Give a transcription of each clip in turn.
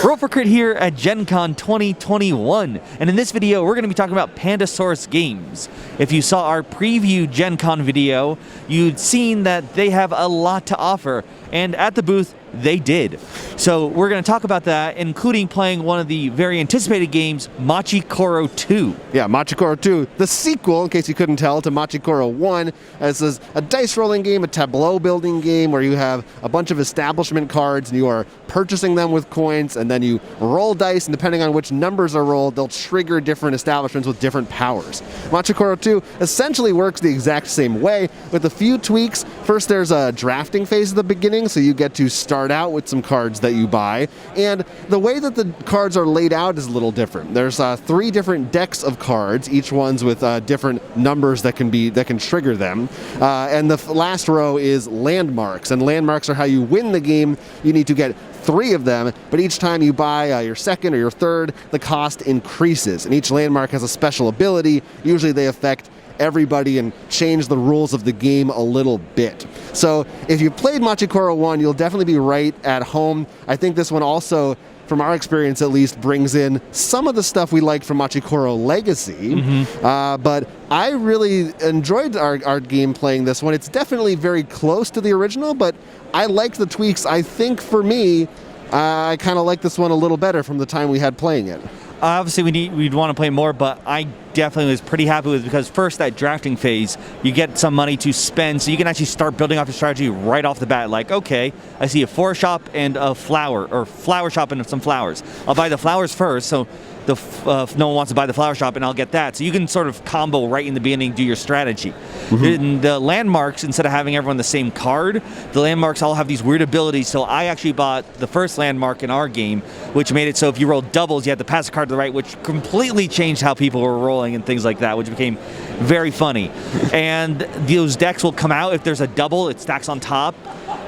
Roll for Crit here at Gen Con 2021, and in this video we're going to be talking about Pandasaurus games. If you saw our preview Gen Con video, you'd seen that they have a lot to offer, and at the booth they did. So we're going to talk about that, including playing one of the very anticipated games, Machi Koro 2. Yeah, Machi Koro 2, the sequel, in case you couldn't tell, to Machi Koro 1. This is a dice rolling game, a tableau building game where you have a bunch of establishment cards and you are purchasing them with coins, and then you roll dice, and depending on which numbers are rolled, they'll trigger different establishments with different powers. Machi Koro 2 essentially works the exact same way with a few tweaks. First, there's a drafting phase at the beginning, so you get to start out with some cards that you buy, and the way that the cards are laid out is a little different. There's 3 different decks of cards, each one's with different numbers that can trigger them, and the last row is landmarks, and landmarks are how you win the game. You need to get 3 of them, but each time you buy your second or your third, the cost increases, and each landmark has a special ability. Usually they affect everybody and change the rules of the game a little bit. So if you played Machi Koro 1, you'll definitely be right at home. I think this one also, from our experience at least, brings in some of the stuff we liked from Machi Koro Legacy, but I really enjoyed our game playing this one. It's definitely very close to the original, but I liked the tweaks. I think for me, I kind of like this one a little better from the time we had playing it. Obviously, we'd want to play more, but I definitely was pretty happy with it because first, that drafting phase, you get some money to spend, so you can actually start building off your strategy right off the bat. Like, okay, I see a florist shop and a flower shop and some flowers. I'll buy the flowers first, so if no one wants to buy the flower shop, and I'll get that. So you can sort of combo right in the beginning, do your strategy. And the landmarks, instead of having everyone the same card, the landmarks all have these weird abilities. So I actually bought the first landmark in our game, which made it so if you rolled doubles, you had to pass a card to the right, which completely changed how people were rolling and things like that, which became very funny. And those decks will come out. If there's a double, it stacks on top.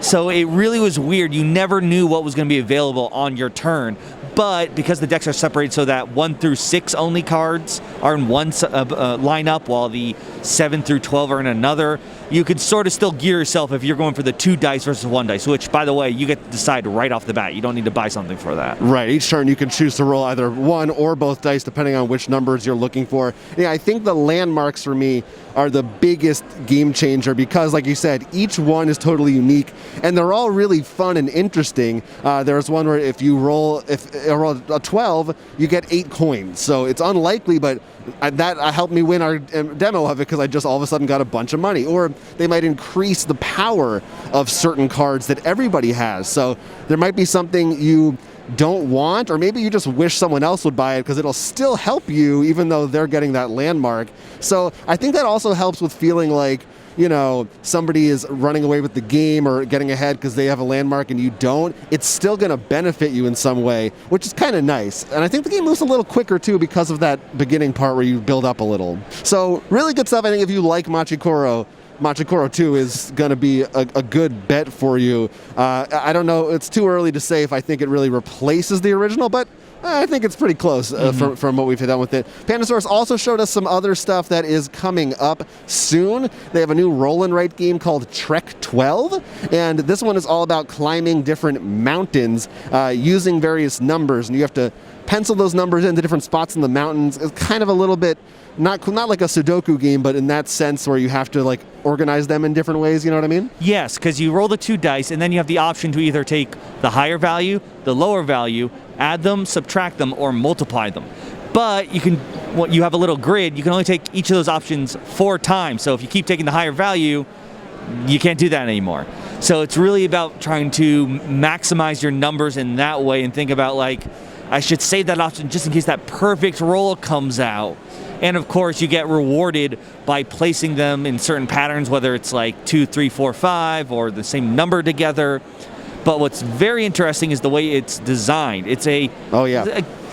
So it really was weird. You never knew what was going to be available on your turn. But because the decks are separated so that 1 through 6 only cards are in one lineup, while the 7 through 12 are in another, you could sort of still gear yourself if you're going for the 2 dice versus 1 dice, which, by the way, you get to decide right off the bat. You don't need to buy something for that. Right. Each turn you can choose to roll either 1 or both dice, depending on which numbers you're looking for. Yeah, I think the landmarks for me are the biggest game changer because, like you said, each one is totally unique, and they're all really fun and interesting. There's one where if you roll a 12, you get 8 coins. So it's unlikely, but that helped me win our demo of it because I just all of a sudden got a bunch of money. Or they might increase the power of certain cards that everybody has. So there might be something you don't want, or maybe you just wish someone else would buy it because it'll still help you even though they're getting that landmark. So I think that also helps with feeling like, you know, somebody is running away with the game or getting ahead because they have a landmark and you don't. It's still going to benefit you in some way, which is kind of nice. And I think the game moves a little quicker too because of that beginning part where you build up a little. So really good stuff. I think if you like Machi Koro 2 is going to be a good bet for you. I don't know, it's too early to say if I think it really replaces the original, but I think it's pretty close from what we've done with it. Pandasaurus also showed us some other stuff that is coming up soon. They have a new roll and write game called Trek 12, and this one is all about climbing different mountains using various numbers, and you have to pencil those numbers into different spots in the mountains. It's kind of a little bit not like a Sudoku game, but in that sense where you have to like organize them in different ways, you know what I mean? Yes, because you roll the 2 dice, and then you have the option to either take the higher value, the lower value, add them, subtract them, or multiply them. But you have a little grid, you can only take each of those options 4 times. So if you keep taking the higher value, you can't do that anymore. So it's really about trying to maximize your numbers in that way and think about, like, I should save that option just in case that perfect roll comes out. And of course, you get rewarded by placing them in certain patterns, whether it's like 2, 3, 4, 5, or the same number together. But what's very interesting is the way it's designed. It's a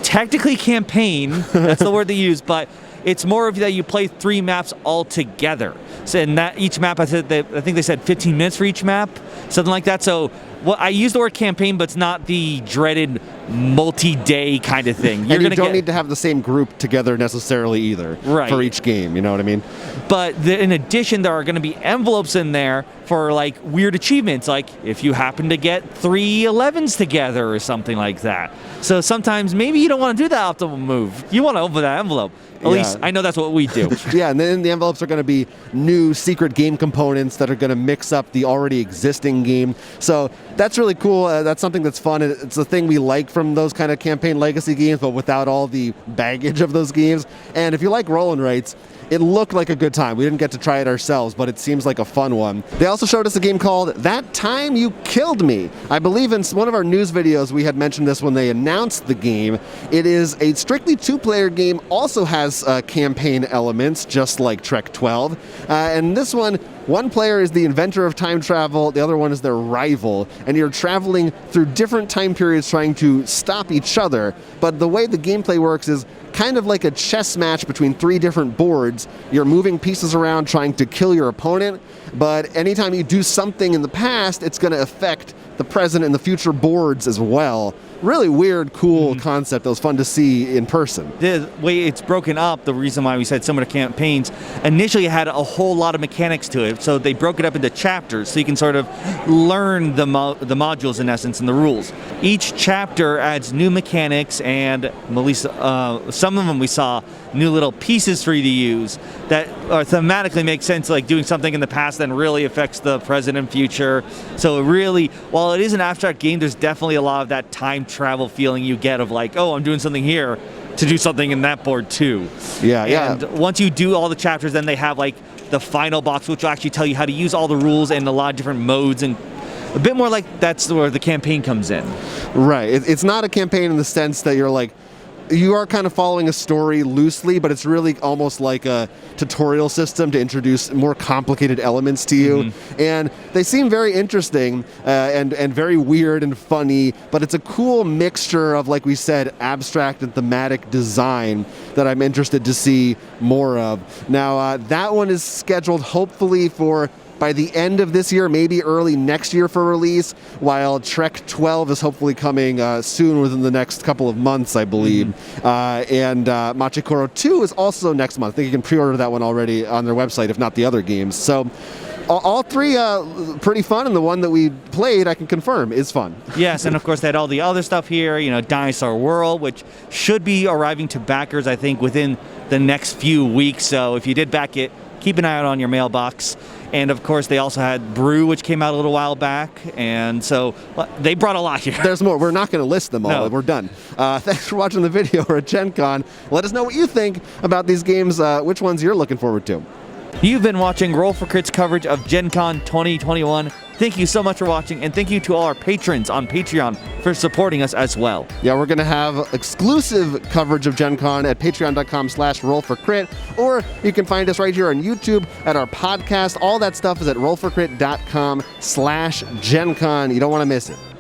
technically campaign, that's the word they use, but it's more of that you play 3 maps all together. So in that each map, I think they said 15 minutes for each map, something like that. So I use the word campaign, but it's not the dreaded multi-day kind of thing. You don't need to have the same group together necessarily either, right, for each game, you know what I mean? But in addition, there are going to be envelopes in there for like weird achievements, like if you happen to get 3 11s together or something like that. So sometimes maybe you don't want to do that optimal move. You want to open that envelope. At least I know that's what we do. Yeah, and then the envelopes are going to be new secret game components that are going to mix up the already existing game. So that's really cool. That's something that's fun. It's the thing we like from those kind of campaign legacy games, but without all the baggage of those games. And if you like roll and writes, it looked like a good time. We didn't get to try it ourselves, but it seems like a fun one. They also showed us a game called That Time You Killed Me. I believe in one of our news videos we had mentioned this when they announced the game. It is a strictly two-player game, also has campaign elements, just like Trek 12. And this one player is the inventor of time travel, the other one is their rival, and you're traveling through different time periods trying to stop each other. But the way the gameplay works is kind of like a chess match between 3 different boards. You're moving pieces around trying to kill your opponent, but anytime you do something in the past, it's going to affect the present and the future boards as well. Really weird, cool concept that was fun to see in person. The way it's broken up, the reason why we said similar campaigns, initially it had a whole lot of mechanics to it, so they broke it up into chapters so you can sort of learn the modules in essence and the rules. Each chapter adds new mechanics, and at least some of them we saw new little pieces for you to use that thematically make sense, like doing something in the past that really affects the present and future. So it really, while it is an abstract game, there's definitely a lot of that time travel feeling you get of like, oh, I'm doing something here to do something in that board too. Yeah. And once you do all the chapters, then they have like the final box, which will actually tell you how to use all the rules and a lot of different modes, and a bit more like that's where the campaign comes in. Right. It's not a campaign in the sense that you're like, you are kind of following a story loosely, but it's really almost like a tutorial system to introduce more complicated elements to you. And they seem very interesting and very weird and funny, but it's a cool mixture of, like we said, abstract and thematic design that I'm interested to see more of. Now, that one is scheduled hopefully for by the end of this year, maybe early next year for release, while Trek 12 is hopefully coming soon within the next couple of months, I believe. And Machi Koro 2 is also next month. I think you can pre-order that one already on their website, if not the other games. So all 3 pretty fun, and the one that we played, I can confirm, is fun. Yes, and of course they had all the other stuff here, Dinosaur World, which should be arriving to backers, I think, within the next few weeks. So if you did back it, keep an eye out on your mailbox. And of course, they also had Brew, which came out a little while back. And so they brought a lot here. There's more. We're not going to list them all. No. We're done. Thanks for watching the video. We're at Gen Con. Let us know what you think about these games, which ones you're looking forward to. You've been watching Roll for Crit's coverage of Gen Con 2021. Thank you so much for watching, and thank you to all our patrons on Patreon for supporting us as well. Yeah, we're going to have exclusive coverage of Gen Con at patreon.com/rollforcrit, or you can find us right here on YouTube at our podcast. All that stuff is at rollforcrit.com/GenCon. You don't want to miss it.